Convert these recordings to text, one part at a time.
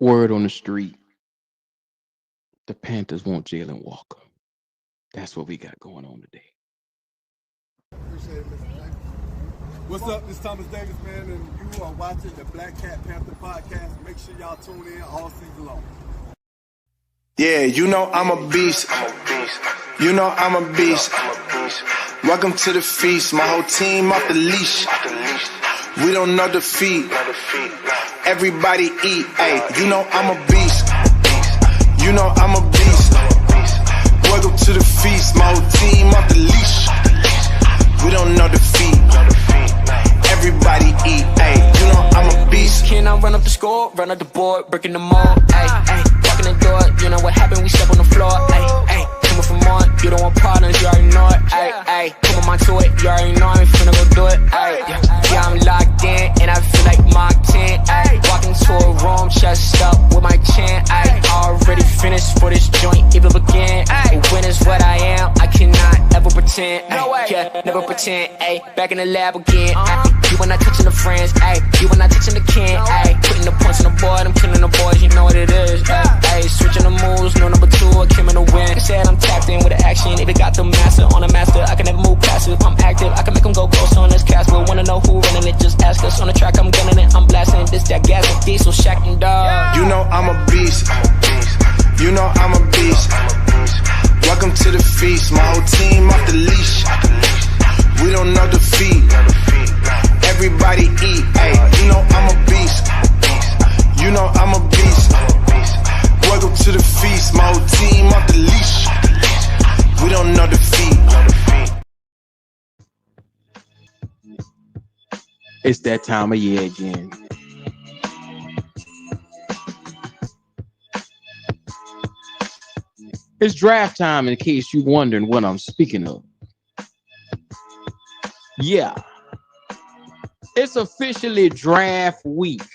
Word on the street, the Panthers want Jaylen Walker. That's what we got going on today. Appreciate it, Mr. Davis. What's up? This is Thomas Davis, man, and you are watching the Black Cat Panther podcast. Make sure y'all tune in all season long. Yeah, you know I'm a beast. You know I'm a beast. Welcome to the feast. My whole team off the leash. We don't know defeat. Everybody eat. Hey, you know I'm a beast. You know I'm a beast. Welcome to the feast. My whole team off the leash. We don't know defeat. Everybody eat. Hey, you know I'm a beast. Can I run up the score, run up the board, breaking the mold? Ay, ay, walking the door, you know what happened? We step on the floor. Ay, ay, coming from on, you don't want partners, you already know it. Ay, ay, come on my to it, you already know I'm finna go do it. Ay, yeah, I'm locked in, and I feel like Mark 10. Ay, walking to a room, chest up with my chin. Ay, already finished for this joint, even begin. Ay, win is what I am, I cannot ever pretend. Ay, yeah, never pretend. Ay, back in the lab again. Ay, you when not touching the friends, ayy. You when not touching the kin, ayy. Putting the points on the board, I'm killing the boys, you know what it is, ayy. Switching the moves, no number two, I came in to win. They said I'm tapped in with the action, if it got the master on the master, I can never move passive. I'm active, I can make them go ghost on this cast. But wanna know who running it, just ask us. On the track, I'm gunning it, I'm blasting this, that gas, and diesel, shack and dog. You know I'm a beast. You know I'm a beast. Welcome to the feast. My whole team off the leash. We don't know defeat. Everybody eat. Hey, you know I'm a beast. You know I'm a beast. Welcome to the feast. My whole team off the leash. We don't know defeat. It's that time of year again. It's draft time, in case you're wondering what I'm speaking of. Yeah. It's officially draft week.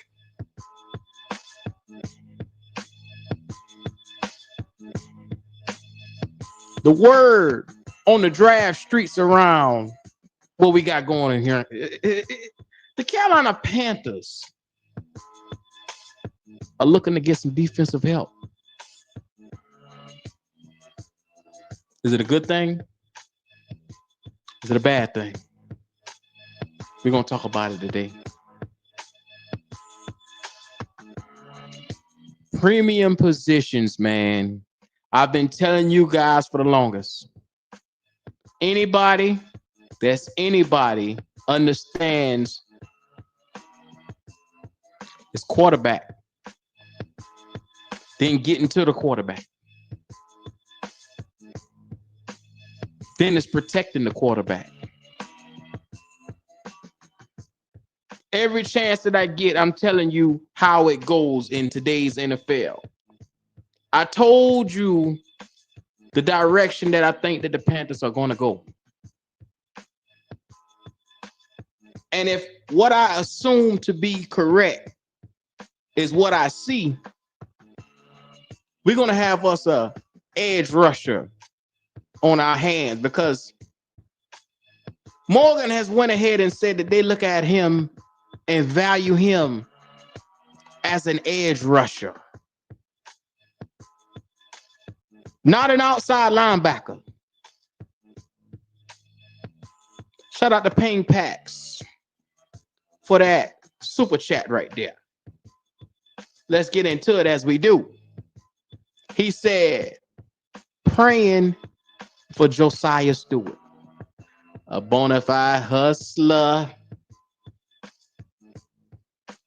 The word on the draft streets around what we got going in here. The Carolina Panthers are looking to get some defensive help. Is it a good thing? Is it a bad thing? We're going to talk about it today. Premium positions, man. I've been telling you guys for the longest. Anybody understands it's quarterback. Then getting to the quarterback. Then it's protecting the quarterback. Every chance that I get, I'm telling you how it goes in today's NFL. I told you the direction that I think that the Panthers are going to go. And if what I assume to be correct is what I see, we're going to have us a edge rusher on our hands, because Morgan has went ahead and said that they look at him and value him as an edge rusher, not an outside linebacker. Shout out to Payne Packs for that super chat right there. Let's get into it as we do. He said, praying for Josiah Stewart, a bona fide hustler.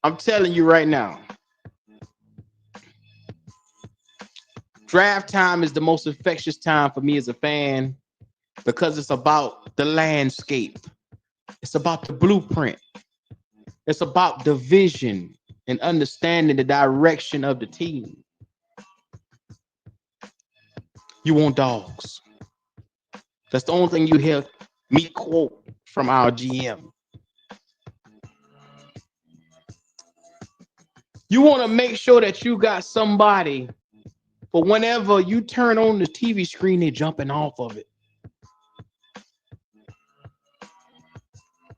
I'm telling you right now, draft time is the most infectious time for me as a fan, because it's about the landscape. It's about the blueprint. It's about the vision and understanding the direction of the team. You want dogs. That's the only thing you hear me quote from our GM. You want to make sure that you got somebody for whenever you turn on the TV screen, they're jumping off of it.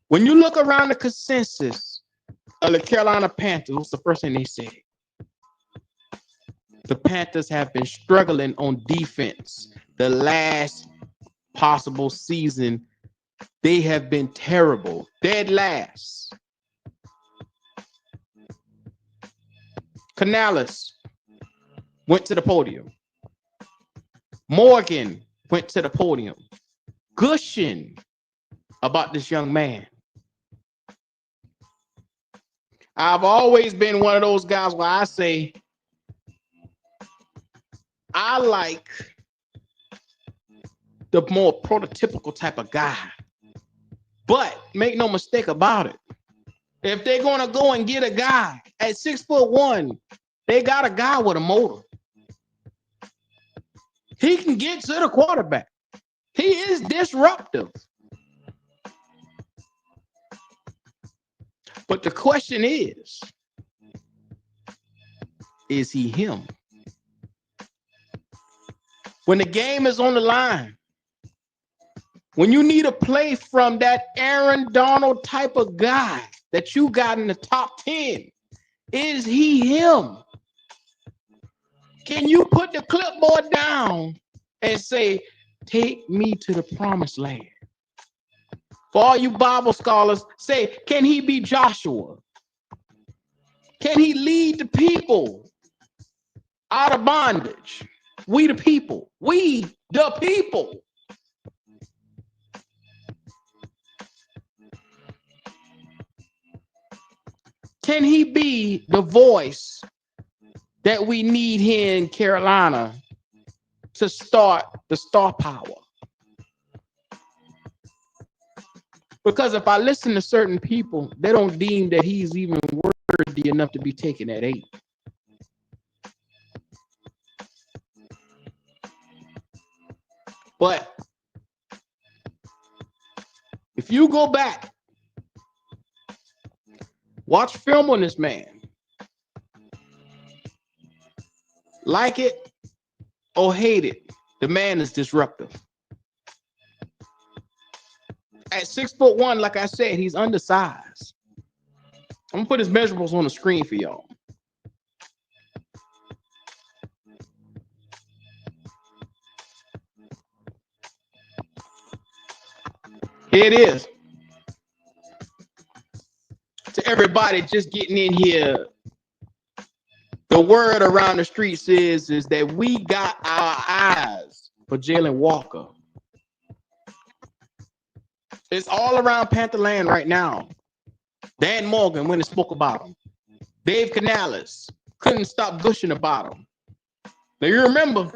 When you look around the consensus of the Carolina Panthers, what's the first thing they say? The Panthers have been struggling on defense. The last possible season, they have been terrible. Dead last. Canales went to the podium. Morgan went to the podium, gushing about this young man. I've always been one of those guys where I say, I like the more prototypical type of guy. But make no mistake about it. If they're going to go and get a guy at 6'1", they got a guy with a motor. He can get to the quarterback. He is disruptive. But the question is he him? When the game is on the line, when you need a play from that Aaron Donald type of guy that you got in the top 10, is he him? Can you put the clipboard down and say, take me to the promised land? For all you Bible scholars, say, can he be Joshua? Can he lead the people out of bondage? We the people. We the people. Can he be the voice that we need here in Carolina to start the star power? Because if I listen to certain people, they don't deem that he's even worthy enough to be taken at 8. But if you go back, watch film on this man, like it or hate it, the man is disruptive. At 6'1", like I said, he's undersized. I'm gonna put his measurables on the screen for y'all. Here it is. To everybody just getting in here, the word around the streets is that we got our eyes for Jaylen Walker. It's all around Panther land right now. Dan Morgan went and spoke about him. Dave Canales couldn't stop gushing about him. Now you remember,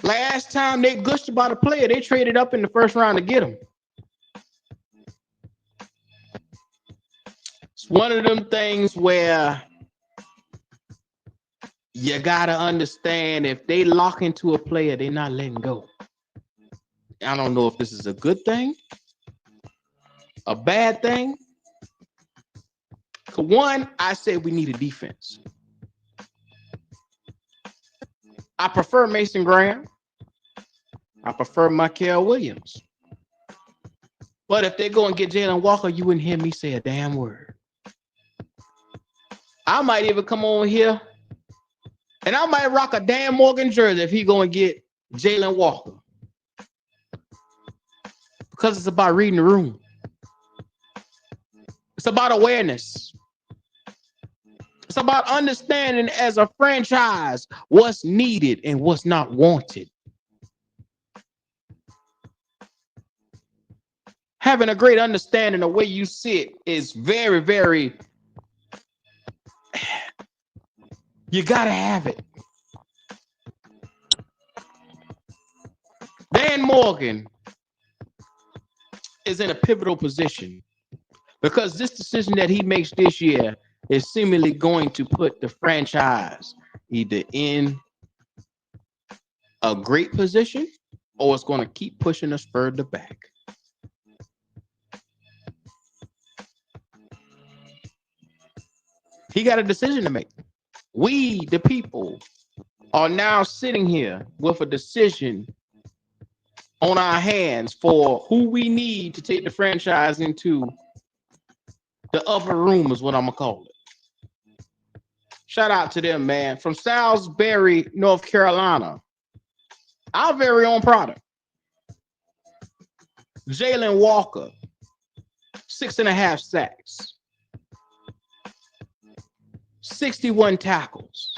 last time they gushed about a player, they traded up in the first round to get him. It's one of them things where you gotta understand, if they lock into a player, they're not letting go. I don't know if this is a good thing, a bad thing. For one, I say we need a defense. I prefer Mason Graham. I prefer Michael Williams. But if they go and get Jaylen Walker, you wouldn't hear me say a damn word. I might even come on here and I might rock a Dan Morgan jersey if he go and get Jaylen Walker. Because it's about reading the room. It's about awareness. It's about understanding as a franchise what's needed and what's not wanted. Having a great understanding of where you sit is very, very, you gotta have it. Dan Morgan is in a pivotal position because this decision that he makes this year is seemingly going to put the franchise either in a great position or it's going to keep pushing us further back. He got a decision to make. We, the people, are now sitting here with a decision on our hands for who we need to take the franchise into the upper room, is what I'm gonna call it. Shout out to them, man. From Salisbury, North Carolina. Our very own product. Jaylen Walker, 6.5 sacks, 61 tackles,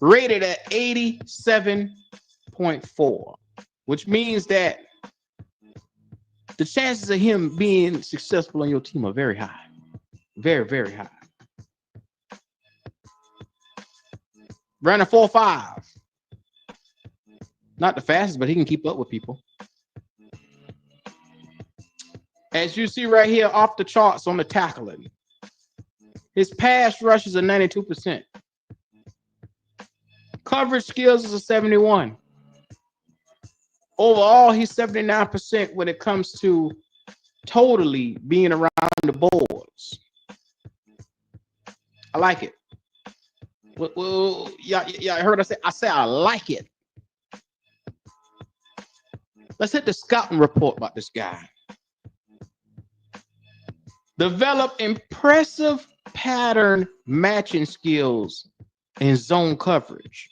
rated at 87.4, which means that the chances of him being successful on your team are very high. Very, very high. Running 4.5. Not the fastest, but he can keep up with people. As you see right here, off the charts on the tackling. His pass rushes are 92%. Coverage skills is a 71. Overall, he's 79% when it comes to totally being around the boards. I like it. Well, yeah, I heard I say I like it. Let's hit the scouting report about this guy. Develop impressive pattern matching skills in zone coverage,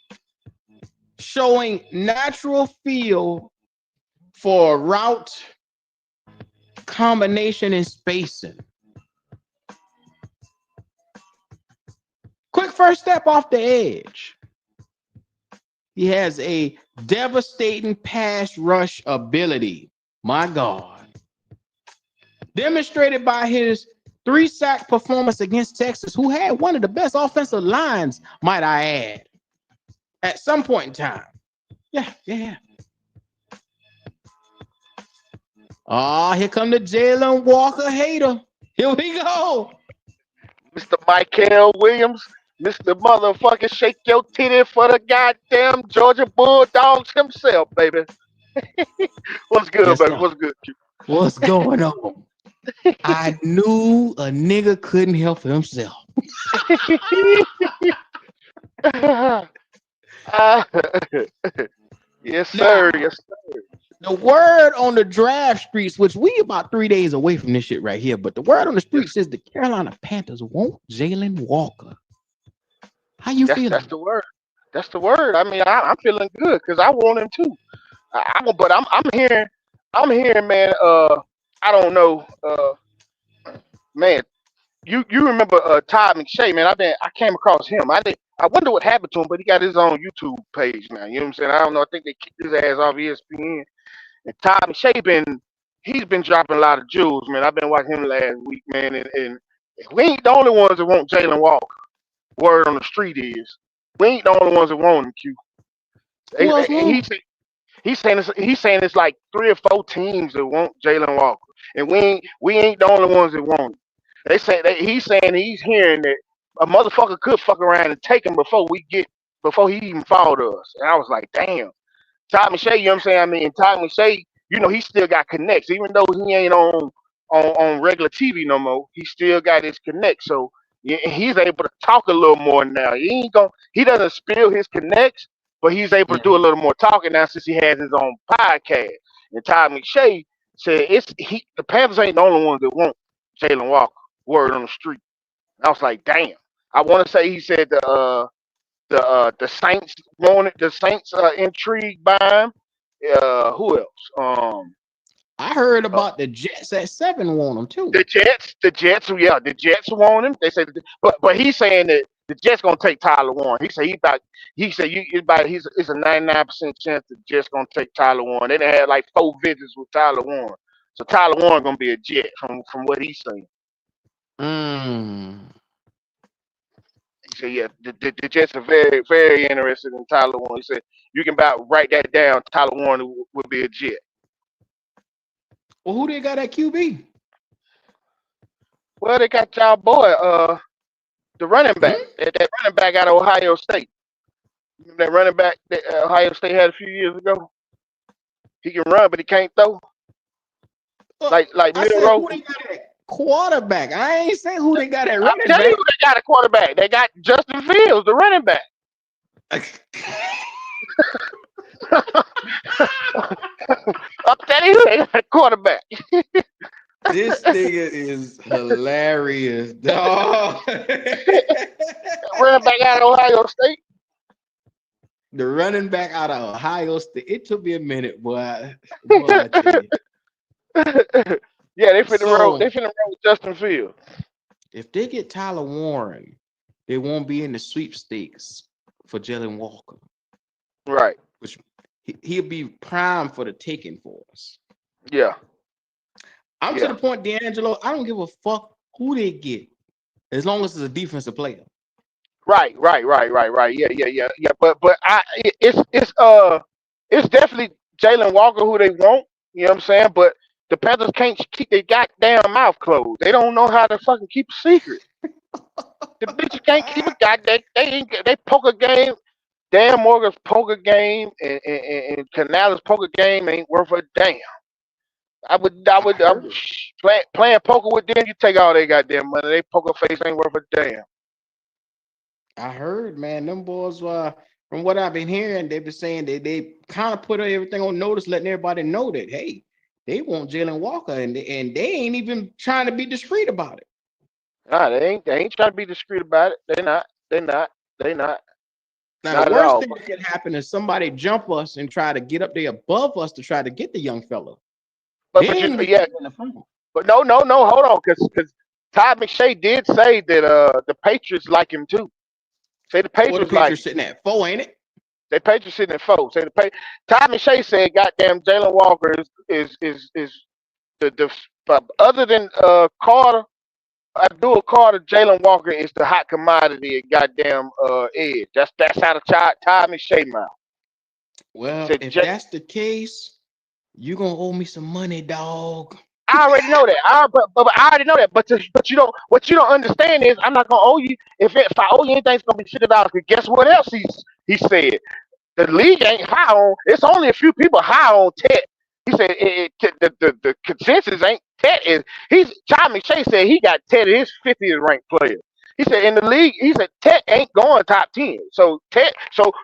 showing natural feel for route combination and spacing. Quick first step off the edge. He has a devastating pass rush ability. My God. Demonstrated by his 3-sack performance against Texas, who had one of the best offensive lines, might I add, at some point in time. Yeah. Oh, here come the Jaylen Walker hater. Here we go. Mr. Michael Williams, Mr. Motherfucking Shake Your Titty for the goddamn Georgia Bulldogs himself, baby. What's good, Yes, baby? sir. What's good? What's going on? I knew a nigga couldn't help himself. Yes, sir. Now, Yes, sir. the word on the draft streets, which we about 3 days away from this shit right here, but the word on the streets is the Carolina Panthers want Jaylen Walker. How you feeling? That's the word. That's the word. I mean, I'm feeling good because I want him too. But I'm hearing, man. I don't know, man. You remember Todd McShay, man? I came across him. I wonder what happened to him, but he got his own YouTube page now. You know what I'm saying? I don't know. I think they kicked his ass off ESPN. And Todd McShay he's been dropping a lot of jewels, man. I've been watching him last week, man, and we ain't the only ones that want Jaylen Walker. Word on the street is we ain't the only ones that want him. Q. Who else want him? He's saying it's like 3 or 4 teams that want Jaylen Walker, and we ain't the only ones that want him. He's saying he's hearing that a motherfucker could fuck around and take him before he even fall to us. And I was like, damn. Todd McShay, you know what I'm saying? I mean, Todd McShay, you know, he still got connects, even though he ain't on regular TV no more. He still got his connects, so yeah, he's able to talk a little more now. He doesn't spill his connects, but he's able to do a little more talking now since he has his own podcast. And Todd McShay said the Panthers ain't the only ones that want Jaylen Walker. Word on the street. And I was like, damn. I want to say he said the Saints wanted the Saints intrigued by him. Who else? I heard about the Jets at 7 want him too. The Jets, yeah, the Jets want him. They said, but he's saying that the Jets gonna take Tyler Warren. It's a 99% chance the Jets gonna take Tyler Warren. They done had like 4 visits with Tyler Warren, so Tyler Warren gonna be a Jet from what he's saying. He said, yeah, the Jets are very, very interested in Tyler Warren. He said, you can write that down. Tyler Warren would be a Jet. Well, who they got at QB? Well, they got y'all boy, the running back. That running back out of Ohio State. Remember that running back that Ohio State had a few years ago? He can run, but he can't throw. Like middle row. Who they got at quarterback? I ain't saying who they got at running back. I'm telling you, they got a quarterback. They got Justin Fields, the running back. I'm telling you, they got a quarterback. This nigga is hilarious, dog. Running back out of Ohio State. The running back out of Ohio State. It took me a minute, boy. Boy, I tell you. Yeah, they finna roll. They So finna roll with Justin Fields. if they get Tyler Warren, they won't be in the sweepstakes for Jaylen Walker, Right. which he'll be prime for the taking for us. Yeah. I'm to Yeah. the point, D'Angelo, I don't give a fuck who they get, as long as it's a defensive player. Right. Yeah. But it's definitely Jaylen Walker who they want. You know what I'm saying? But the Panthers can't keep their goddamn mouth closed. They don't know how to fucking keep a secret. The bitches can't keep a goddamn. They poker game. Dan Morgan's poker game and Canales' poker game ain't worth a damn. I would playing poker with them. You take all they goddamn money. They poker face ain't worth a damn. I heard, man, them boys, from what I've been hearing, they've been saying they kind of put everything on notice, letting everybody know that, hey, they want Jaylen Walker, and they ain't even trying to be discreet about it. Nah, they ain't trying to be discreet about it. They not. Now, Not the at worst all. thing that can happen is somebody jump us and try to get up there above us to try to get the young fella. But Then we yeah. in the front. But no. Hold on, because Todd McShay did say that the Patriots like him too. Say the What the Patriots like Patriots sitting at 4, ain't it? they Patriots sitting at 4. Say Todd McShay said, "Goddamn, Jaylen Walker is the other than Carter, Abdul Carter, Jaylen Walker is the hot commodity at goddamn edge. That's how the Todd McShay mouth. He Well, said, if that's the case, you gonna owe me some money, dog. I already know that. But I already know that. But you don't. What you don't understand is I'm not gonna owe you. If I owe you anything, it's gonna be $50. Cause guess what else he said? The league ain't high on. It's only a few people high on Ted. He said the consensus ain't Ted is. John McShay said he got Ted as his 50th ranked player. He said in the league, he said Ted ain't going top 10. So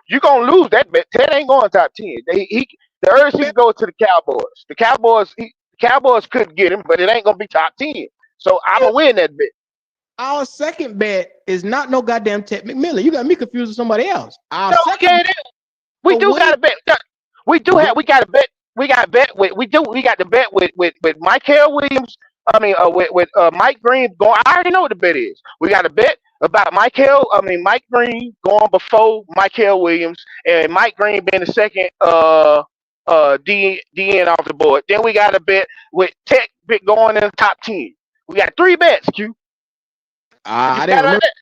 you gonna lose that bet. Ted ain't going top 10. The earliest he could go to the Cowboys. Cowboys could get him, but it ain't gonna be top 10. So I'm gonna win that bet. Our second bet is not no goddamn Ted McMillan. You got me confused with somebody else. Our No, second okay, we do away. got a bet. We got a bet. We got a bet with we got the bet with Michael Williams. I mean with Mike Green going. I already know what the bet is. We got a bet about Mike Green going before Michael Williams and Mike Green being the second DN off the board. Then we got a bet with Tech bet going in the top 10. We got 3 bets, Q. You I didn't got remember. that?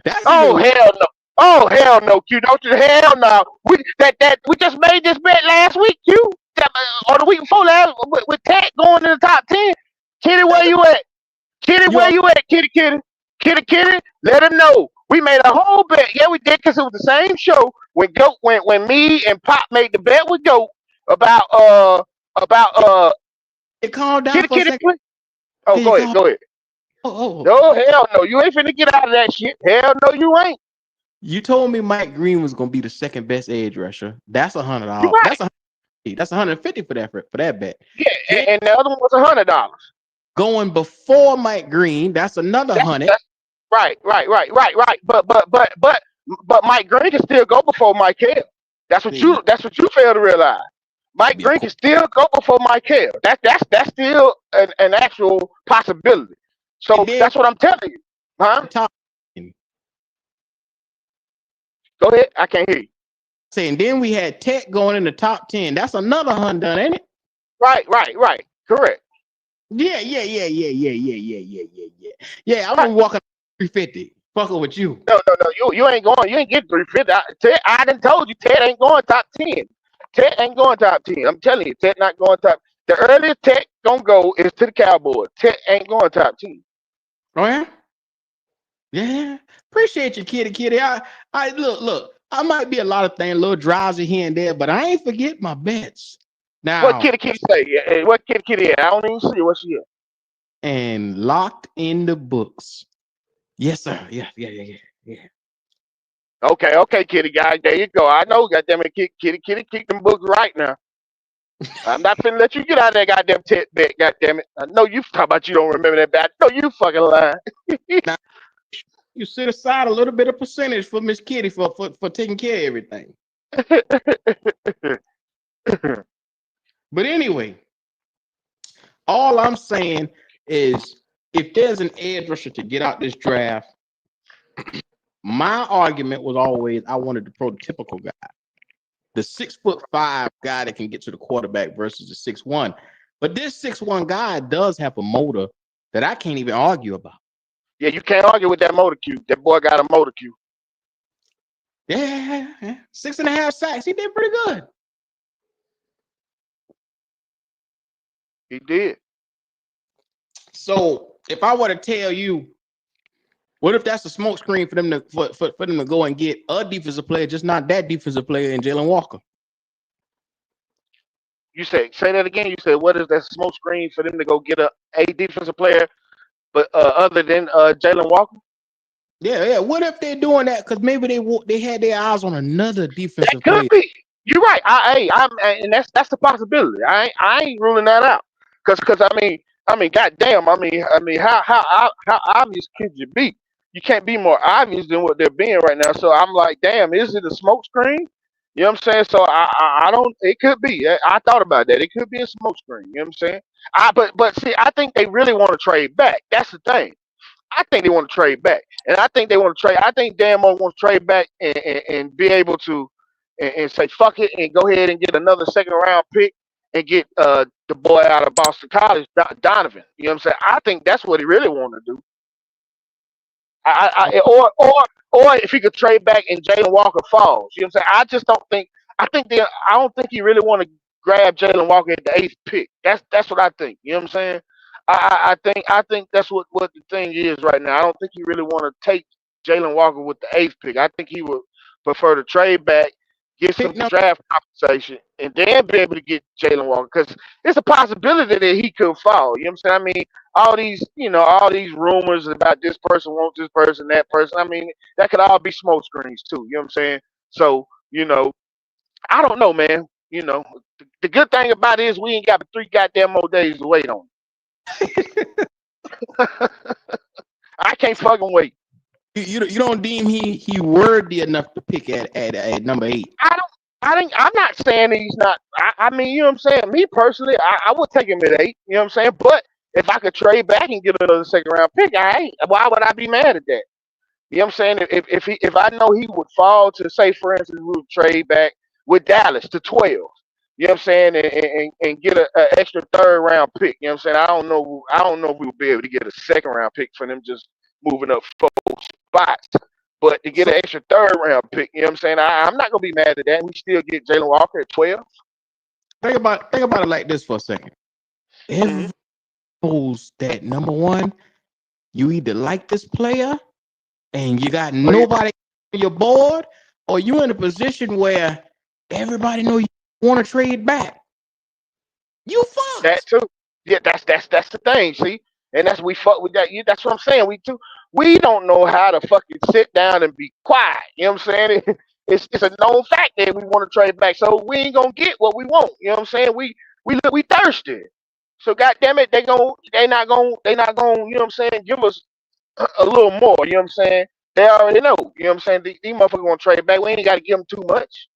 That's Oh even hell no! Oh hell no, Q! Don't you hell no! We just made this bet last week, Q. Or the week before last with Tech going in the top 10. Kitty, where you at? Kitty, you where you at? Kitty. Let him know. We made a whole bet. Yeah, we did because it was the same show when me and Pop made the bet with Goat about calm down Kitty for a Kitty. second. Oh, Can you go ahead, calm? go ahead. Oh. No, hell no. You ain't finna get out of that shit. Hell no, you ain't. You told me Mike Green was gonna be the second best edge rusher. That's You $100. right. That's 150 for that bet. Yeah, Then and the other one was $100. going before Mike Green, that's another $100. That's right. But Mike Green can still go before Mike Hill. See, That's what you fail to realize. Mike yeah, of Green can course. still go before Mike Hill. That's still an actual possibility. And So then that's what I'm telling you. Huh? the top 10. Go ahead. I can't hear you. Saying then we had Tech going in the top 10. That's another $100, ain't it? Right. Correct. Yeah. Yeah, I'm Right. gonna walk up 350. Fucking with you. No. You ain't going. You ain't getting 350. I done told you Ted ain't going top 10. Ted ain't going top 10. I'm telling you, Ted not going top. The earliest Ted gonna go is to the Cowboys. Ted ain't going top 10. Oh yeah? Yeah. Appreciate you, kitty. I look. I might be a lot of things, a little drowsy here and there, but I ain't forget my bets. What Now, kitty say? What kitty at? I don't even see it. What she at? and locked in the books. Yes, sir. Yeah. Okay, kitty guy. There you go. I know. Goddamn it, kitty, keep them books right now. I'm not finna let you get out of that goddamn tit bet, goddamn it. I know you talk about you don't remember that bet. No, you fucking lying. Now you set aside a little bit of percentage for Miss Kitty for taking care of everything. But anyway, all I'm saying is if there's an edge rusher to get out this draft, my argument was always I wanted the prototypical guy, the 6'5" guy that can get to the quarterback versus the 6'1". But this 6'1" guy does have a motor that I can't even argue about. Yeah, you can't argue with that motor cue. That boy got a motor cue. Yeah, 6.5 sacks. He did pretty good. He did. So if I were to tell you, what if that's a smoke screen for them to for them to go and get a defensive player, just not that defensive player in Jaylen Walker? You say that again. You said what is that smoke screen for them to go get a defensive player, but other than Jaylen Walker? Yeah. What if they're doing that because maybe they had their eyes on another That defensive could player? be. You're right. And that's a possibility. I ain't ruling that out. Cause I mean, goddamn. How obvious could you be? You can't be more obvious than what they're being right now. So I'm like, damn, is it a smoke screen? You know what I'm saying? So I don't. It could be. I thought about that. It could be a smoke screen. You know what I'm saying? But see, I think they really want to trade back. That's the thing. I think they want to trade back, and I think they want to trade. I think Damo wants to trade back and be able to and say fuck it and go ahead and get another second round pick and get the boy out of Boston College, Donovan. You know what I'm saying? I think that's what he really want to do. Or if he could trade back and Jaylen Walker falls. You know what I'm saying? I just don't think. I don't think he really want to grab Jaylen Walker at the eighth pick. That's what I think. You know what I'm saying? I think that's what the thing is right now. I don't think he really want to take Jaylen Walker with the eighth pick. I think he would prefer to trade back, get Pick some number. draft compensation, and then be able to get Jaylen Walker because it's a possibility that he could fall. You know what I'm saying? I mean, all these rumors about this person wants this person, that person. I mean, that could all be smoke screens too. You know what I'm saying? So, I don't know, man. The good thing about it is we ain't got 3 goddamn more days to wait on. I can't fucking wait. You don't deem he worthy enough to pick at number 8. I don't. I'm not saying that he's not. I mean, you know what I'm saying. Me personally, I would take him at 8. You know what I'm saying. But if I could trade back and get another second round pick, I ain't. Why would I be mad at that? You know what I'm saying? If I know he would fall to say, for instance, we would trade back with Dallas to 12. You know what I'm saying, and get an extra third round pick. You know what I'm saying? I don't know. I don't know if we would be able to get a second round pick for them just moving up 4 spots. But to get So an extra third round pick, you know what I'm saying? I'm not gonna be mad at that. We still get Jaylen Walker at 12. think about it like this for a second. Mm-hmm. Everyone knows that number one, you either like this player and you got Oh yeah, nobody on your board, or you in a position where everybody know you want to trade back. You that fucked. too. Yeah, that's the thing. See, and that's we fuck with that. That's what I'm saying. We don't know how to fucking sit down and be quiet. You know what I'm saying? It's a known fact that we want to trade back, so we ain't gonna get what we want. You know what I'm saying? We thirsty. So goddamn it, they not gonna, you know what I'm saying, give us a little more, you know what I'm saying? They already know, you know what I'm saying? These motherfuckers gonna trade back. We ain't gotta give them too much.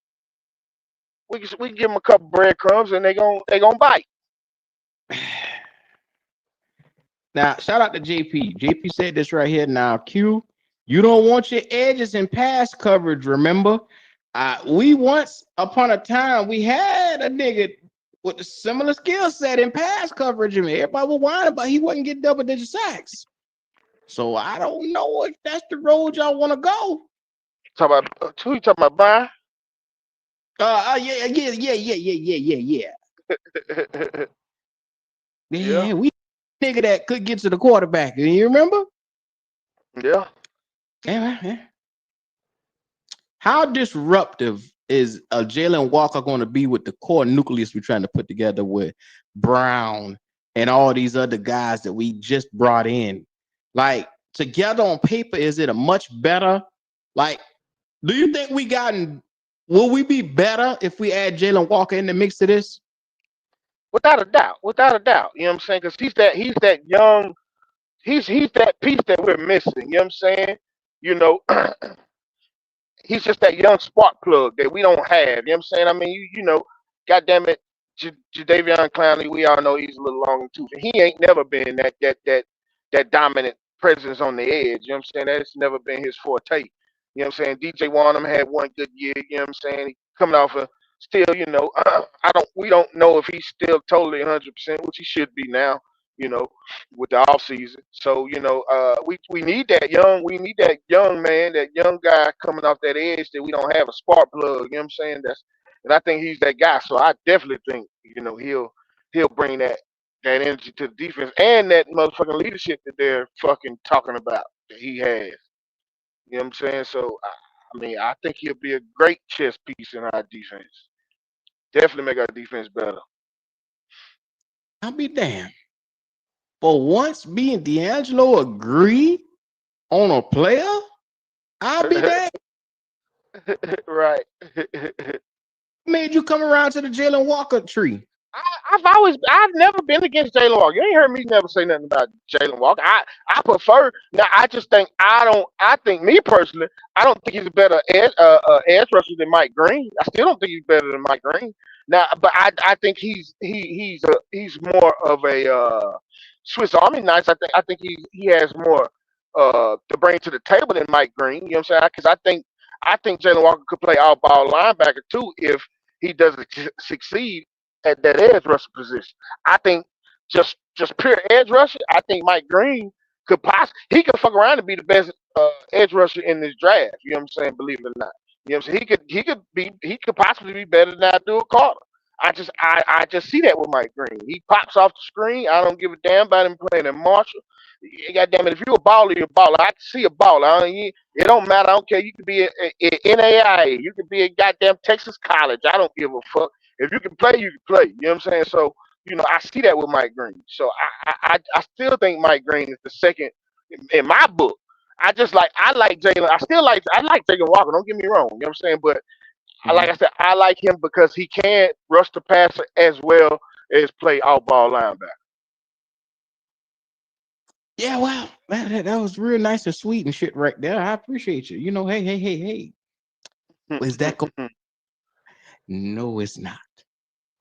We can give them a couple breadcrumbs and they gonna bite. Now, shout out to JP. JP said this right here. Now, Q, you don't want your edges in pass coverage, remember? We once upon a time, we had a nigga with a similar skill set in pass coverage. I mean, everybody was whining, but he wasn't getting double-digit sacks. So I don't know if that's the road y'all want to go. Talk about who you talking about, Brian? Yeah. Yeah, Yeah, we nigga that could get to the quarterback. You remember? yeah. Yeah. How disruptive is a Jaylen Walker going to be with the core nucleus we're trying to put together with Brown and all these other guys that we just brought in? Like, together on paper, is it a much better? Like, do you think will we be better if we add Jaylen Walker in the mix to this? without a doubt, without a doubt. You know what I'm saying? Because he's that young, he's that piece that we're missing. You know what I'm saying? You know, he's just that young spark plug that we don't have. You know what I'm saying? I mean, you know, goddamn it, Jadavion Clowney, we all know he's a little long in the tooth. He ain't never been that dominant presence on the edge. You know what I'm saying? That's never been his forte. You know what I'm saying? DJ Wanham had one good year. You know what I'm saying? He coming off a still, you know, we don't know if he's still totally 100%, which he should be now. You know, with the off season. So we need we need that young man, that young guy coming off that edge that we don't have a spark plug. You know what I'm saying? And I think he's that guy. So I definitely think he'll bring that energy to the defense and that motherfucking leadership that they're fucking talking about that he has. You know what I'm saying? So I mean, I think he'll be a great chess piece in our defense. Definitely make our defense better. I'll be damned. For once, me and D'Angelo agree on a player, I'll be damned. Right. Made you come around to the Jaylen Walker tree. I've never been against Jaylen Walker. You ain't heard me never say nothing about Jaylen Walker. I prefer now. I just think I don't. I think me personally, I don't think he's a better edge rusher than Mike Green. I still don't think he's better than Mike Green. Now, but I think he's more of a Swiss Army knife. I think he has more to bring to the table than Mike Green. You know what I'm saying? Because I think Jaylen Walker could play all ball linebacker too if he doesn't succeed at that edge rusher position. I think just pure edge rusher. I think Mike Green he could fuck around and be the best edge rusher in this draft. You know what I'm saying? Believe it or not. You know what I'm saying? He could possibly be better than Abdul Carter. I just see that with Mike Green. He pops off the screen. I don't give a damn about him playing in Marshall. God damn it! If you're a baller, you're a baller. I can see a baller. It don't matter. I don't care. You could be a NAIA. You could be a goddamn Texas College. I don't give a fuck. If you can play, you can play. You know what I'm saying? So I see that with Mike Green. So I still think Mike Green is the second in my book. I like Jalen. I like Jalen Walker. Don't get me wrong. You know what I'm saying? But like Mhm. I said, I like him because he can't rush the passer as well as play off ball linebacker. Yeah, wow. That was real nice and sweet and shit right there. I appreciate you. Hey, hey, hey, hey. Is that go? No, it's not.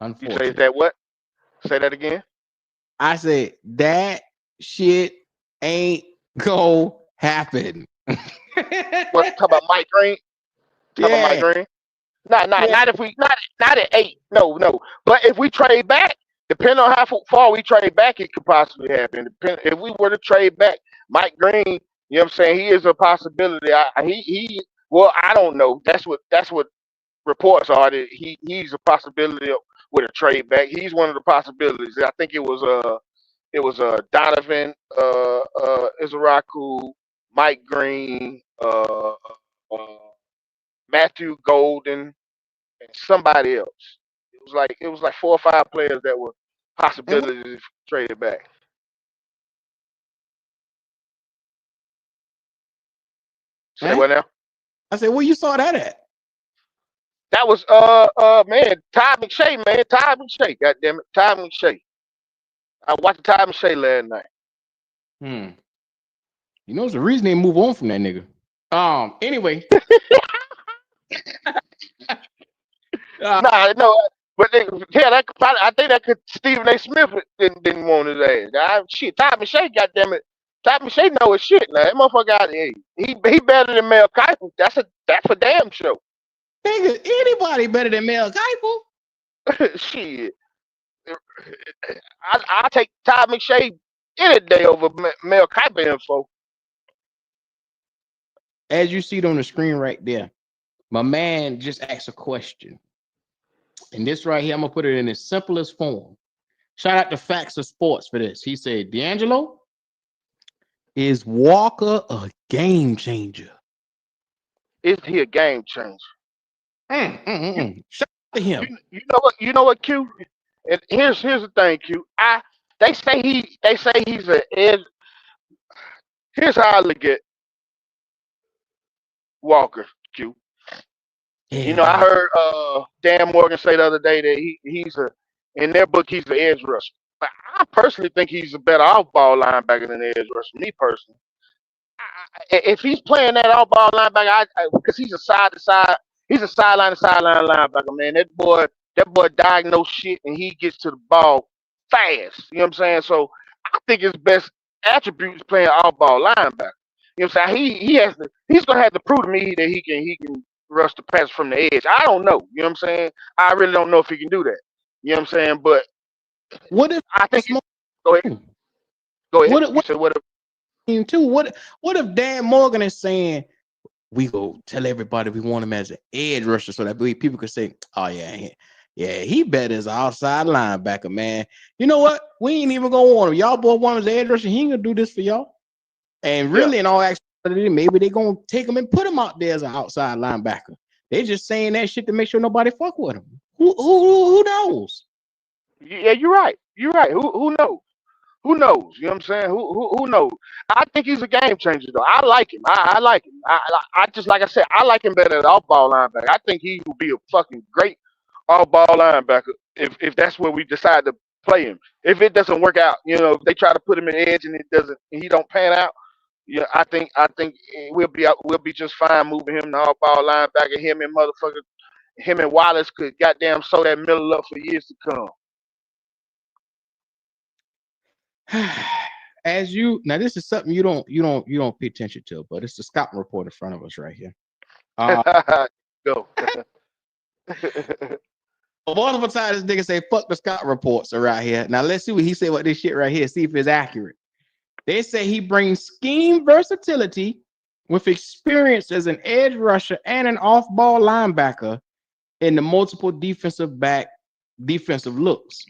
You say Unfortunately. that what? Say that again. I said that shit ain't gonna happen. What? Talk about Mike Green? Talk about Mike Yeah, Green? Not not yeah. not if we not at 8. No, no. But if we trade back, depending on how far we trade back, it could possibly happen. If we were to trade back, Mike Green, you know what I'm saying? He is a possibility. Well, I don't know. That's what reports are that he's a possibility with a trade back. He's one of the possibilities. I think it was Donovan, Izaraku, Mike Green, Matthew Golden, and somebody else. It was like 4 or 5 players that were And what, possibilities if traded back. Say eh? what now? I said, where you saw that at? That was man, Todd McShay, man. Todd McShay, God damn it. Todd McShay. I watched Todd McShay last night. Hmm. It's the reason they move on from that nigga. Anyway. uh, Nah, no, but yeah, I think that could Stephen A. Smith didn't want his ass. Shit, Todd McShay, goddamn it, Todd McShay know his shit now. That motherfucker he better than Mel Kiper. That's a damn show. nigga, anybody better than Mel Kiper? Shit, I take Todd McShay any day over Mel Kiper info. As you see it on the screen right there, my man just asked a question. And this right here, I'm gonna put it in its simplest form. Shout out to Facts of Sports for this. He said, D'Angelo, is Walker a game changer? Is he a game changer? You Shout out to him. you know what Q? And here's the thing, Q. They say he's a edge. Here's how I look at Walker, Q. Yeah, I heard Dan Morgan say the other day that in their book, he's the edge rusher. But I personally think he's a better off-ball linebacker than the edge rusher. Me personally, if he's playing that off-ball linebacker, because he's a sideline to sideline linebacker, man. That boy diagnose shit and he gets to the ball fast. You know what I'm saying? So I think his best attribute is playing off-ball linebacker. You know what I'm saying? He's gonna have to prove to me that he can rush the pass from the edge. I don't know. You know what I'm saying? I really don't know if he can do that. You know what I'm saying? But What if I think. smoke? Go ahead. Go ahead. You What said what? too? What if Dan Morgan is saying we go tell everybody we want him as an edge rusher so that way people could say, oh yeah, he better as an outside linebacker, man. You know what? We ain't even gonna want him. Y'all boy want him as an edge rusher. He ain't gonna do this for y'all. And Yeah. really, in all actuality, maybe they gonna take him and put him out there as an outside linebacker. They just saying that shit to make sure nobody fuck with him. Who knows? Yeah, you're right. You're right. Who knows? Who knows? You know what I'm saying? Who knows? I think he's a game changer though. I like him. I like him. I just like I said, I like him better than off ball linebacker. I think he will be a fucking great off ball linebacker if that's where we decide to play him. If it doesn't work out, if they try to put him in edge and it doesn't, and he don't pan out, yeah, I think we'll be just fine moving him to off ball linebacker. Him and Wallace could goddamn sew that middle up for years to come. As you now, this is something you don't pay attention to, but it's the scouting report in front of us right here. Go. Multiple times this nigga say fuck the scouting reports are right here. Now let's see what he said about this shit right here. See if it's accurate. They say he brings scheme versatility with experience as an edge rusher and an off-ball linebacker in the multiple defensive looks.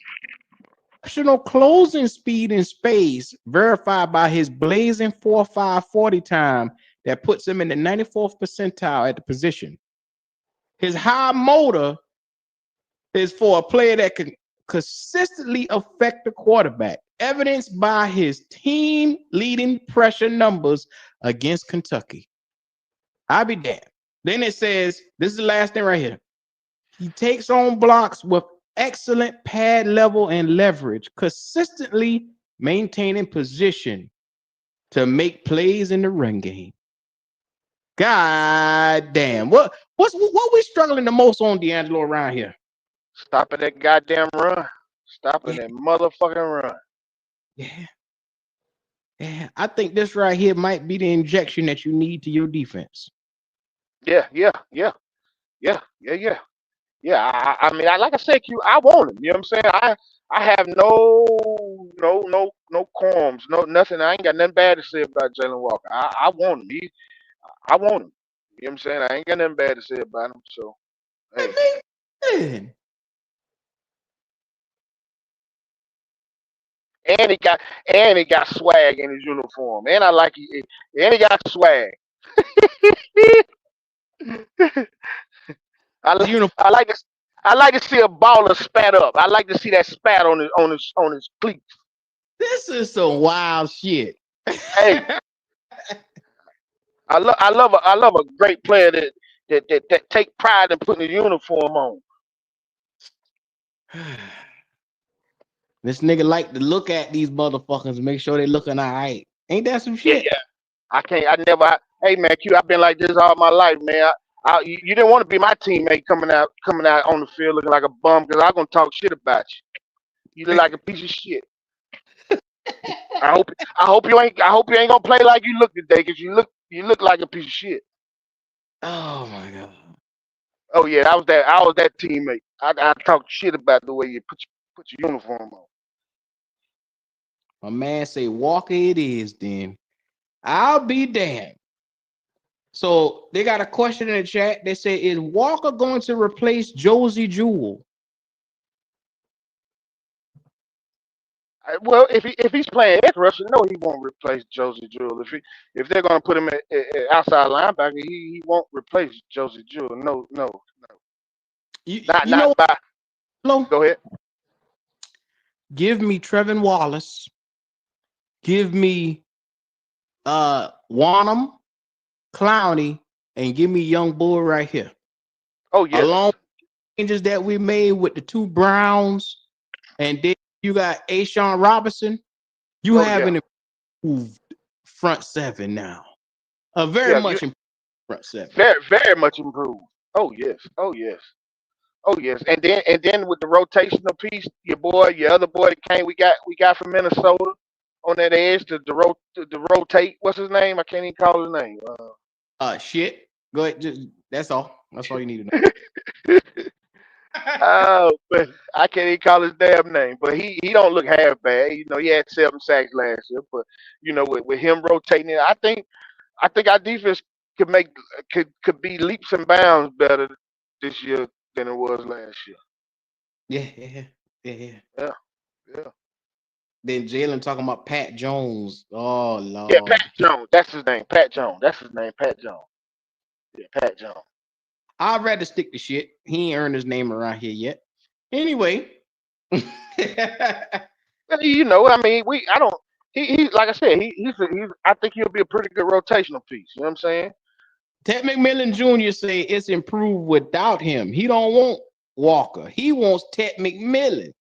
Exceptional closing speed and space verified by his blazing 4.5 40 time that puts him in the 94th percentile at the position. His high motor is for a player that can consistently affect the quarterback, evidenced by his team leading pressure numbers against Kentucky. I'll be damned. Then it says, this is the last thing right here. He takes on blocks with excellent pad level and leverage, consistently maintaining position to make plays in the run game. God damn. What we struggling the most on, D'Angelo, around here? Stopping that goddamn run. Stopping Yeah. that motherfucking run. Yeah. I think this right here might be the injection that you need to your defense. Yeah. Yeah. I mean, like I said, I want him. You know what I'm saying? I have no qualms, no nothing. I ain't got nothing bad to say about Jaylen Walker. I want him. I want him. You know what I'm saying? I ain't got nothing bad to say about him. So hey. Man. And he got swag in his uniform. And he got swag. I like to see a baller spat up. I like to see that spat on his cleats. This is some wild shit. Hey, I love a great player that take pride in putting a uniform on. This nigga like to look at these motherfuckers and make sure they looking all right. Ain't that some shit? Yeah. Hey man, Q, I've been like this all my life, man. You didn't want to be my teammate coming out on the field looking like a bum because I'm gonna talk shit about you. You look like a piece of shit. I hope you ain't gonna play like you look today because you look like a piece of shit. Oh my god. Oh yeah, I was that teammate. I talked shit about the way you put your uniform on. My man say Walker it is then. I'll be damned. So they got a question in the chat. They say, is Walker going to replace Josie Jewell? Well, if he's playing edge rusher, no, he won't replace Josie Jewell. If they're gonna put him at outside linebacker, he won't replace Josie Jewell. No. Not by. Hello? Go ahead. Give me Trevin Wallace. Give me Wanham, Clowney, and give me Young Bull right here. Oh yes. Along with the changes that we made with the two Browns And then you got Ashawn Robinson. You Oh have yeah, an improved front seven now. A very yeah. much improved front seven. Very much improved. Oh yes. Oh yes. Oh yes. And then with the rotational piece, your other boy that came we got from Minnesota on that edge to rotate. What's his name? I can't even call his name. Shit. Go ahead. Just that's all. That's all you need to Oh, but I can't even call his damn name. But he don't look half bad. He had 7 sacks last year. But with him rotating it, I think our defense could be leaps and bounds better this year than it was last year. know. Yeah. Yeah, yeah. Then Jalen talking about Pat Jones. Oh Yeah, Pat Lord. Jones. That's his name. Pat Jones. That's his name. Pat Jones. Yeah, Pat Jones. I'd rather stick to shit. He ain't earned his name around here yet. Anyway. Well, I mean, I don't. He like I said, he's. I think he'll be a pretty good rotational piece. You know what I'm saying? Ted McMillan Jr. say it's improved without him. He don't want Walker. He wants Ted McMillan.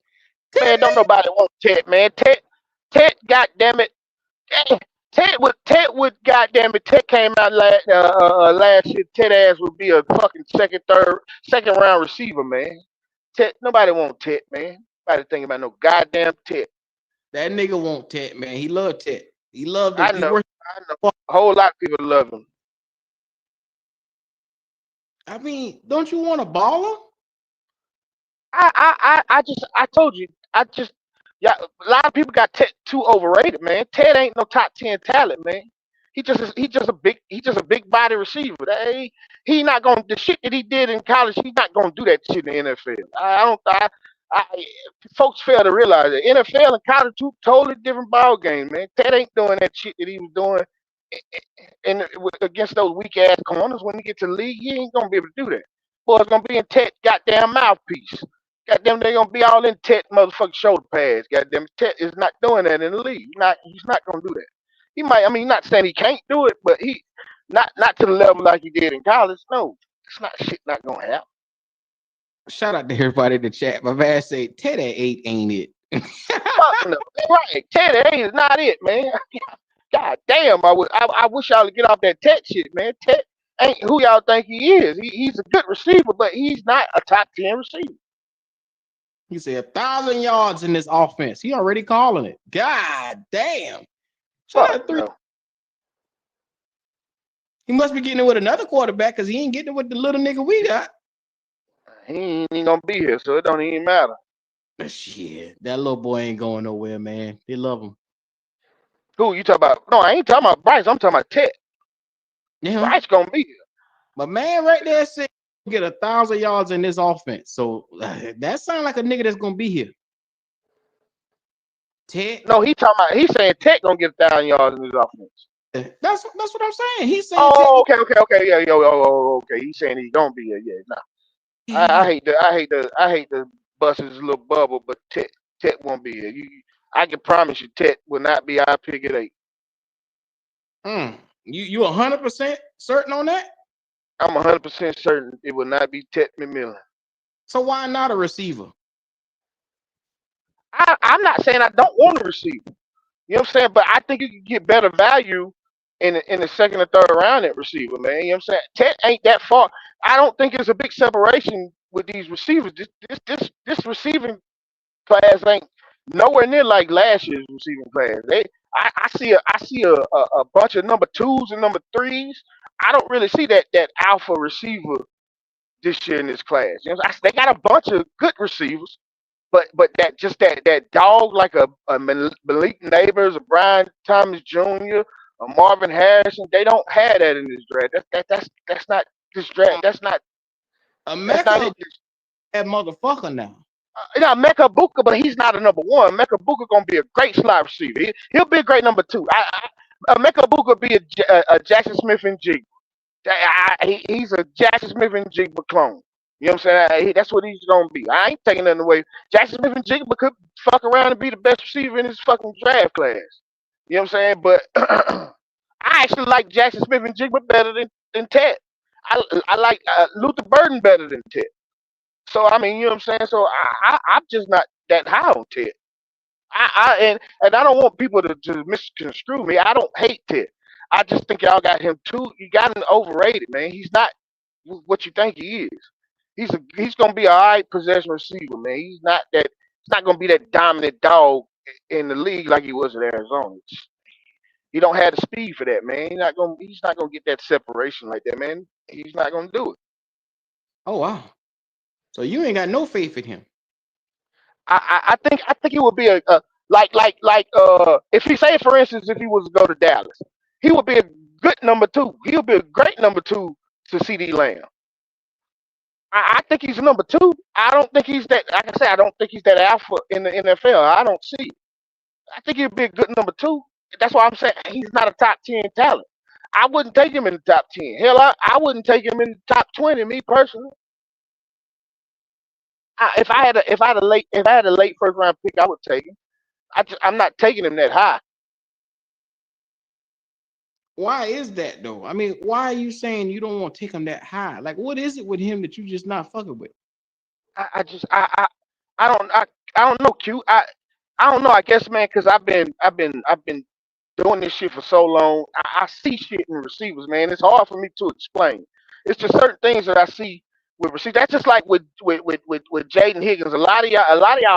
Ted Man, don't nobody want Ted, man. Ted, goddamn it. Ted would goddamn it. Ted came out last year. Ted ass would be a fucking second round receiver, man. Ted, nobody want Ted, man. Nobody thinking about no goddamn Ted. that nigga want Ted, man. He loved Ted. He loved him. I He know, worked. I know. A whole lot of people love him. I mean, don't you want a baller? I told you, yeah. A lot of people got Ted too overrated, man. Ted ain't no top 10 talent, man. He just a big body receiver. He not gonna the shit that he did in college. He's not gonna do that shit in the NFL. I don't. I folks fail to realize that NFL and college two totally different ball game, man. Ted ain't doing that shit that he was doing against those weak ass corners. When he gets to the league, he ain't gonna be able to do that. Boy, it's gonna be in Ted goddamn mouthpiece. Goddamn, they gonna be all in Ted motherfucking shoulder pads. Goddamn, Ted is not doing that in the league. He's not gonna do that. He might. I mean, not saying he can't do it, but he not to the level like he did in college. No, it's not shit. Not gonna happen. Shout out to everybody in the chat. My man say Ted at 8 ain't it. Fuck no. Right, Ted A is not it, man. God damn, I wish y'all to get off that Ted shit, man. Ted ain't who y'all think he is. He's a good receiver, but he's not a top 10 receiver. He said 1,000 yards in this offense. He already calling it. God damn. Shout Fuck out three. no. He must be getting it with another quarterback because he ain't getting it with the little nigga we got. He ain't even gonna be here, so it don't even matter. Shit, that little boy ain't going nowhere, man. They love him. Who you talking about? No, I ain't talking about Bryce. I'm talking about Ted. Yeah, Bryce gonna be here. but man, right there said get 1,000 yards in this offense. So that sounds like a nigga that's gonna be here. Ted, No, he's saying Ted gonna get 1,000 yards in his offense. that's what I'm saying. He's saying Oh, okay, yeah, okay. He's saying he's gonna be here. Yeah, no. I Ted. hate to bust his little bubble, but Ted won't be here. I can promise you, Ted will not be our pick at 8. You 100% certain on that? I'm 100% certain it will not be Ted McMillan. So why not a receiver? I'm not saying I don't want a receiver. You know what I'm saying? But I think you can get better value in the second or third round at receiver, man. You know what I'm saying? Ted ain't that far. I don't think it's a big separation with these receivers. This receiving class ain't nowhere near like last year's receiving class. I see a bunch of number 2s and number 3s. I don't really see that alpha receiver this year in this class. You know, they got a bunch of good receivers, but that dog like a Malik Neighbors, a Brian Thomas Jr., a Marvin Harrison. They don't have that in this draft. That's not this draft. A That's not Mecca it. that motherfucker now. Mecca Booker, but he's not a number 1. Mecca Booker gonna be a great slot receiver. He'll be a great number 2. Mecca Booker be a Jackson Smith and Jigba. He's a Jackson Smith and Jigba clone. You know what I'm saying? That's what he's gonna be. I ain't taking nothing away. Jackson Smith and Jigba could fuck around and be the best receiver in his fucking draft class. You know what I'm saying? But I actually like Jackson Smith and Jigba better than Ted. I like Luther Burden better than Ted. So I mean, you know what I'm saying. So I'm just not that high on Ted. And I don't want people to misconstrue me. I don't hate Ted. I just think y'all got him too. You got him overrated, man. He's not what you think he is. He's gonna be a all right possession receiver, man. He's not that. He's not gonna be that dominant dog in the league like he was at Arizona. He don't have the speed for that, man. He's not gonna get that separation like that, man. He's not gonna do it. Oh wow. So you ain't got no faith in him. I think he would be a if he say for instance if he was to go to Dallas, he would be a good number two. He would be a great number two to CD Lamb. I think he's a number two. I don't think he's that. Like I say, I don't think he's that alpha in the NFL. I don't see it. I think he'd be a good number two. That's why I'm saying he's not a top 10 talent. I wouldn't take him in the top 10. Hell, I wouldn't take him in the top 20. Me personally, if I had a late first round pick, I would take him. I'm not taking him that high. Why is that though? I mean, why are you saying you don't want to take him that high? Like, what is it with him that you just not fucking with? I just I don't know, Q. I don't know. I guess, man, because I've been doing this shit for so long. I see shit in receivers, man. It's hard for me to explain. It's just certain things that I see with receivers. That's just like with Jaden Higgins. A lot of y'all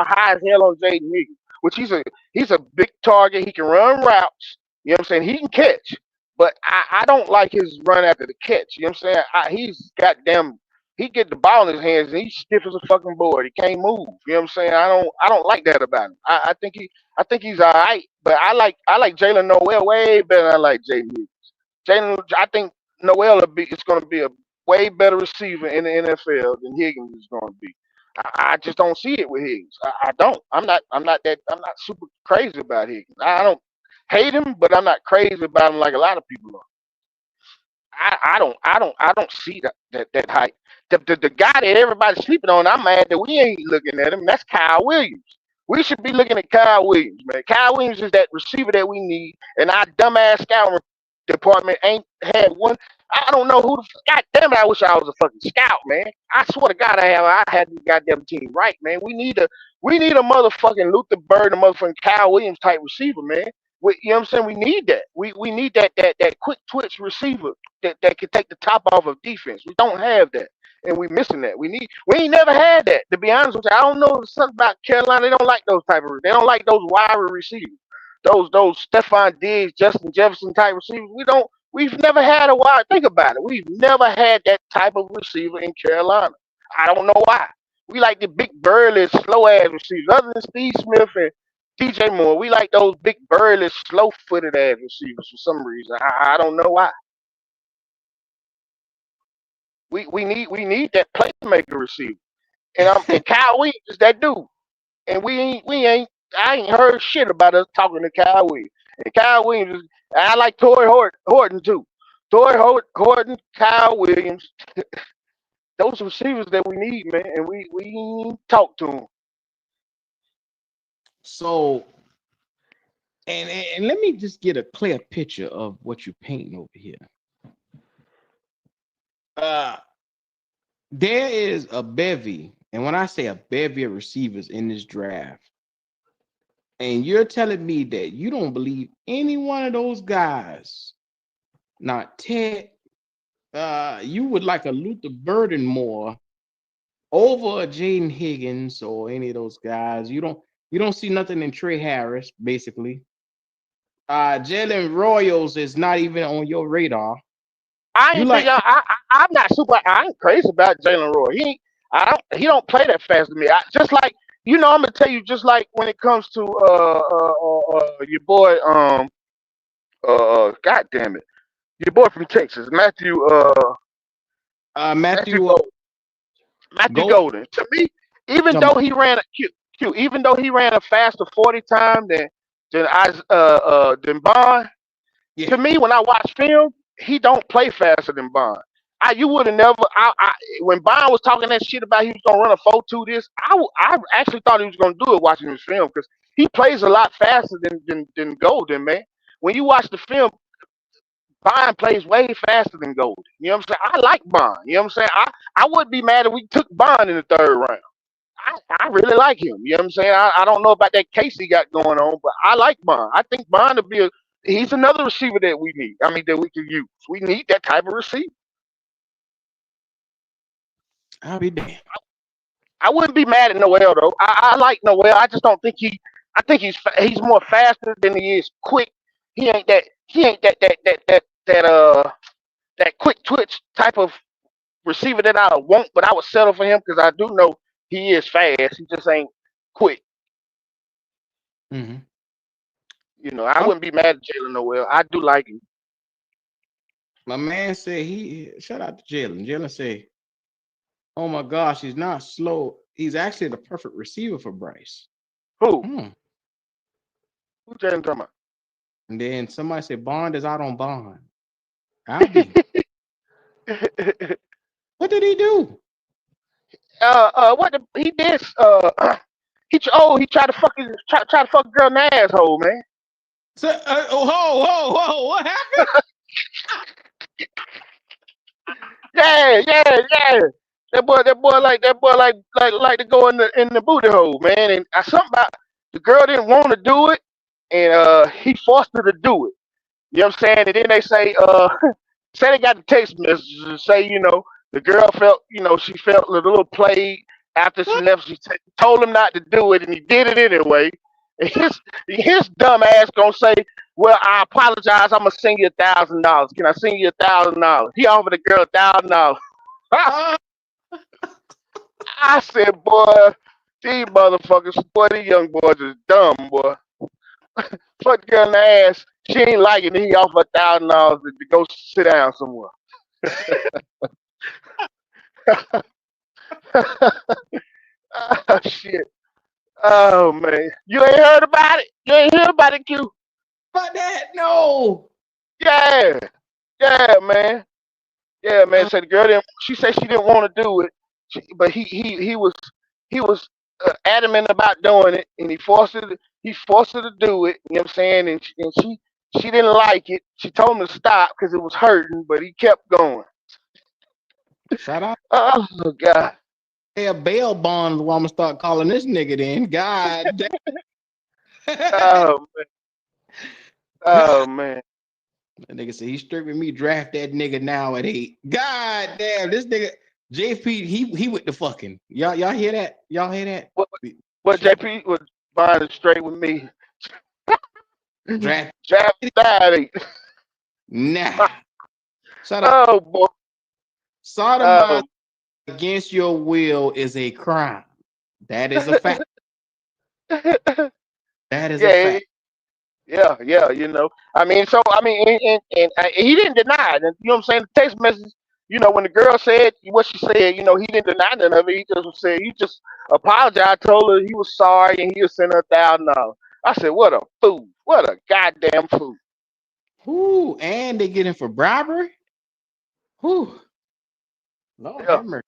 high as hell on Jaden Higgins, which he's a big target. He can run routes. You know what I'm saying? He can catch, but I don't like his run after the catch. You know what I'm saying? He's goddamn. He get the ball in his hands and he's stiff as a fucking board. He can't move. You know what I'm saying? I don't like that about him. I think he's all right, but I like Jalen Noel way better than I like Jaden Higgins. Jalen, I think Noel is going to be a way better receiver in the NFL than Higgins is going to be. I just don't see it with Higgins. I don't. I'm not super crazy about Higgins. I don't hate him, but I'm not crazy about him like a lot of people are. I don't see that hype. The guy that everybody's sleeping on, I'm mad that we ain't looking at him. That's Kyle Williams. We should be looking at Kyle Williams, man. Kyle Williams is that receiver that we need, and our dumbass scouting department ain't had one. I don't know who the God damn it. I wish I was a fucking scout, man. I swear to God, I had the goddamn team right, man. We need a motherfucking Luther Bird, a motherfucking Kyle Williams type receiver, man. You know what I'm saying? We need that. We need that quick twitch receiver that can take the top off of defense. We don't have that, and we missing that. We ain't never had that. To be honest with you, I don't know something about Carolina. They don't like those type of. They don't like those wide receivers. Those Stephon Diggs, Justin Jefferson type receivers. We've never had a wide. Think about it. We've never had that type of receiver in Carolina. I don't know why. We like the big burly, slow ass receivers. Other than Steve Smith and DJ Moore, we like those big burly, slow footed ass receivers for some reason. I don't know why. We need that playmaker receiver. And Kyle Williams is that dude. And we ain't I ain't heard shit about us talking to Kyle Williams. And Kyle Williams is I like Torrey Horton too. Horton, Kyle Williams, those receivers that we need, man, and we ain't talk to them. So, and let me just get a clear picture of what you're painting over here. Uh, there is a bevy, and when I say a bevy of receivers in this draft, and you're telling me that you don't believe any one of those guys, not Ted, you would like a Luther Burden more over a Jaden Higgins or any of those guys. You don't see nothing in Trey Harris, basically. Jalen Royals is not even on your radar. I You ain't think like I'm not super. I ain't crazy about Jalen Roy. He don't play that fast to me. Just like I'm gonna tell you, just like when it comes to your boy God damn it, your boy from Texas, Matthew Matthew Golden. Matthew Gold? Golden. To me, even though he ran a even though he ran a faster 40 time than Bond, Yeah. to me when I watch film, he don't play faster than Bond. You would have never. When Bond was talking that shit about he was gonna run a 4.2 this, I actually thought he was gonna do it watching his film because he plays a lot faster than Golden, man. When you watch the film, Bond plays way faster than Golden. You know what I'm saying? I like Bond. You know what I'm saying? I wouldn't be mad if we took Bond in the third round. I really like him. You know what I'm saying? I don't know about that case he got going on, but I like Bond. I think Bond will be he's another receiver that we need. I mean that we can use. We need that type of receiver. I'll be damned. I wouldn't be mad at Noel though. I like Noel. I just don't think he. I think he's more faster than he is quick. He ain't that. He ain't that quick twitch type of receiver that I want. But I would settle for him because I do know he is fast. He just ain't quick. Mm-hmm. I wouldn't be mad at Jalen Noel. I do like him. My man said shout out to Jalen. Jalen said, "Oh my gosh, he's not slow. He's actually the perfect receiver for Bryce." Who? Hmm. Who Jalen talking And then somebody said Bond is out on Bond. I'll be. about? What did he do? He did? He tried to try to fuck a girl in the asshole, man. So, whoa! What happened? Yeah. That boy like to go in the booty hole, man. And something about the girl didn't want to do it, and he forced her to do it. You know what I'm saying? And then they say, say they got the text messages and say, the girl felt, she felt a little played after she left. She told him not to do it, and he did it anyway. And his dumb ass gonna say, "Well, I apologize. I'm gonna send you $1,000. Can I send you $1,000?" He offered the girl $1,000. I said, "Boy, these motherfuckers, boy, these young boys is dumb, boy." Fuck girl in the ass. She ain't like it. And he offered $1,000 to go sit down somewhere. Oh, shit. Oh man, you ain't heard about it. You ain't heard about it, Q. But that no. Yeah, yeah, man. Yeah, man. So the girl didn't. She said she didn't want to do it, but he was adamant about doing it, and He forced her to do it. You know what I'm saying? And she didn't like it. She told him to stop because it was hurting, but he kept going. Shout out. Oh God. Hey, a bail bond. I'm gonna start calling this nigga then. God damn. Oh man. Oh man. That nigga said he stripping me. Draft that nigga now at 8. God damn, this nigga JP. He with the fucking. Y'all hear that? Y'all hear that? What JP was buying it straight with me. Draft. Draft daddy. Nah. Shut up. Oh boy. Sodomizing against your will is a crime. That is a fact. That is a fact. Yeah. I mean, and he didn't deny it. And, you know what I'm saying? The text message. When the girl said what she said, he didn't deny none of it. He just apologized, told her he was sorry, and he would send her $1,000. I said, what a fool! What a goddamn fool! Whoo, and they get him for bribery. Whoo, Lord Yeah. have mercy.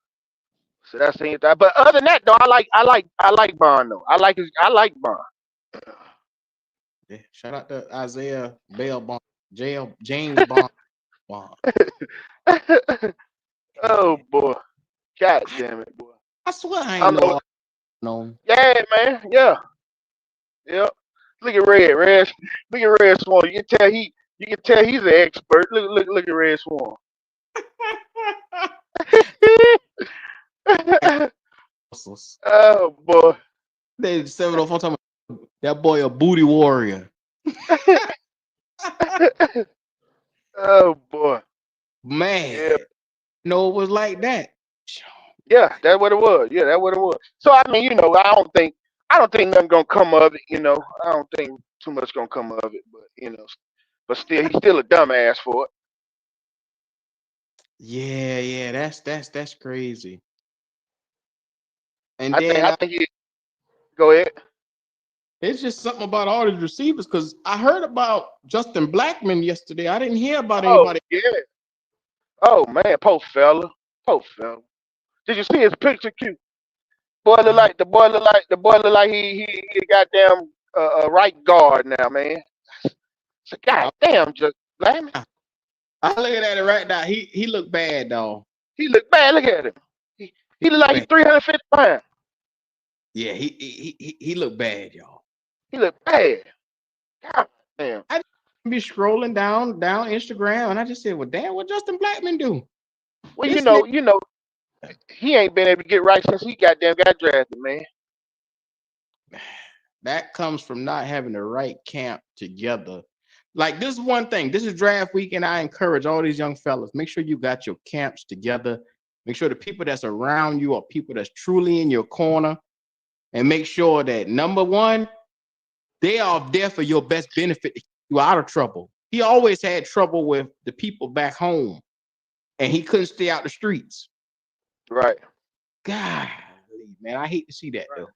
So that's the thing. But other than that, though, I like Bond though. I like Bond. Yeah, shout out to Isaiah Bell Bond, James Bond. Bond. Oh boy, God damn it, boy. I swear I I ain't don't know. no. Yeah, man. Yeah. Look at Red. Look at Red Swan. You can tell he's an expert. Look at Red Swan. Oh boy. They 704 talking about that boy a booty warrior. Oh boy. Man, Yeah. no, it was like that. Yeah, that's what it was. Yeah, that's what it was. So I mean, I don't think nothing gonna come of it. I don't think too much gonna come of it. But still, he's still a dumbass for it. Yeah, that's crazy. And I think. then I think he. Go ahead. it's just something about all these receivers because I heard about Justin Blackman yesterday. I didn't hear about Oh anybody. yeah. Oh man, poor fella. Poor fella. Did you see his picture? Q. The boy look like he goddamn right guard now, man. So goddamn, just Blackman. I'm looking at it right now. He looked bad, though. He look bad. Look at him. He look like he's 350 pounds. Yeah, he looked bad, y'all. He looked bad. God damn. I be scrolling down Instagram, and I just said, "Well, damn, what Justin Blackman do?" Well, This nigga, he ain't been able to get right since he goddamn got drafted, man. that comes from not having the right camp together. Like this is one thing. This is draft week, and I encourage all these young fellas, make sure you got your camps together. Make sure the people that's around you are people that's truly in your corner, and make sure that number one, they are there for your best benefit to keep you out of trouble. He always had trouble with the people back home, and he couldn't stay out the streets. Right. God, man, I hate to see that though.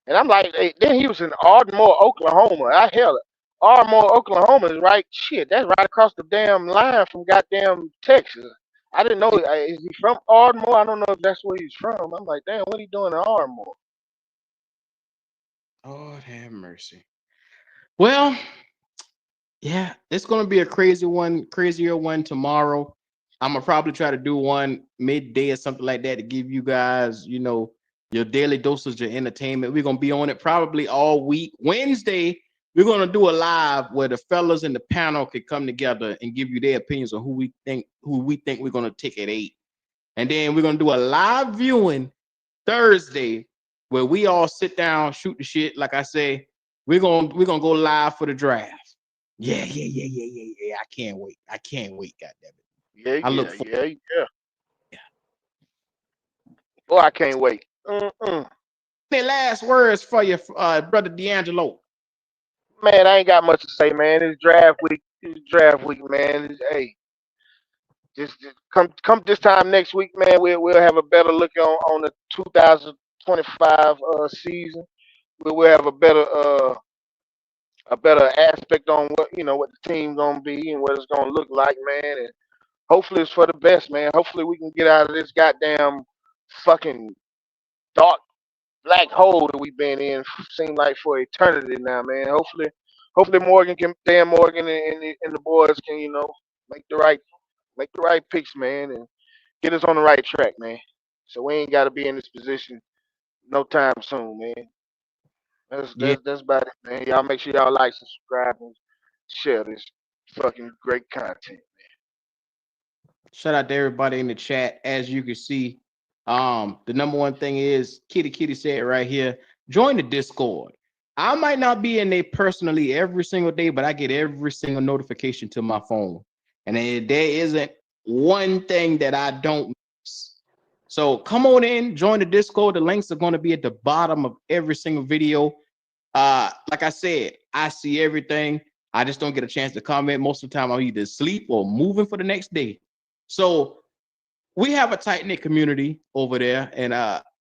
And I'm like, hey, then he was in Ardmore, Oklahoma. Ardmore, Oklahoma is right. Shit, that's right across the damn line from goddamn Texas. I didn't know. Is he from Ardmore? I don't know if that's where he's from. I'm like, damn, what are you doing in Ardmore? Lord have mercy. Well, yeah, it's gonna be a crazier one tomorrow. I'm gonna probably try to do one midday or something like that to give you guys, your daily dosage of entertainment. We're gonna be on it probably all week. Wednesday, we're gonna do a live where the fellas in the panel can come together and give you their opinions on who we think we're gonna take at 8. And then we're gonna do a live viewing Thursday where we all sit down, shoot the shit. Like I say, we're gonna go live for the draft. Yeah. I can't wait. God damn it. I look forward. Yeah. Boy, I can't wait. Any last words for your brother D'Angelo? Man, I ain't got much to say, man. It's draft week. Man. Hey, just come this time next week, man. We'll have a better look on the 2025 season. We'll have a better aspect on what the team gonna be and what it's gonna look like, man. And hopefully it's for the best, man. Hopefully we can get out of this goddamn fucking dark black hole that we've been in. Seem like for eternity now, man. Hopefully Dan Morgan and the boys can make the right picks, man, and get us on the right track, man. So we ain't got to be in this position no time soon, man. Yeah. That's about it, man. Y'all make sure y'all like, subscribe, and share this fucking great content. Shout out to everybody in the chat. As you can see, the number one thing is Kitty said right here, join the Discord. I might not be in there personally every single day, but I get every single notification to my phone. And there isn't one thing that I don't miss. So come on in, join the Discord. The links are going to be at the bottom of every single video. Like I said, I see everything. I just don't get a chance to comment. Most of the time I'm either asleep or moving for the next day. So we have a tight-knit community over there, and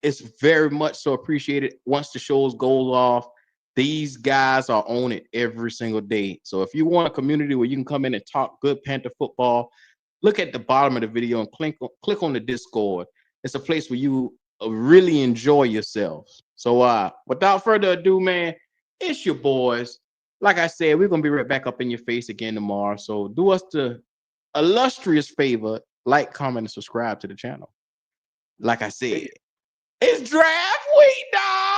it's very much so appreciated. Once the shows goes off, these guys are on it every single day. So if you want a community where you can come in and talk good Panther football, look at the bottom of the video and click on the Discord. It's a place where you really enjoy yourselves. So without further ado, man, it's your boys. Like I said, we're going to be right back up in your face again tomorrow. So do us the illustrious favor, like, comment, and subscribe to the channel. Like I said, it's draft week, dog.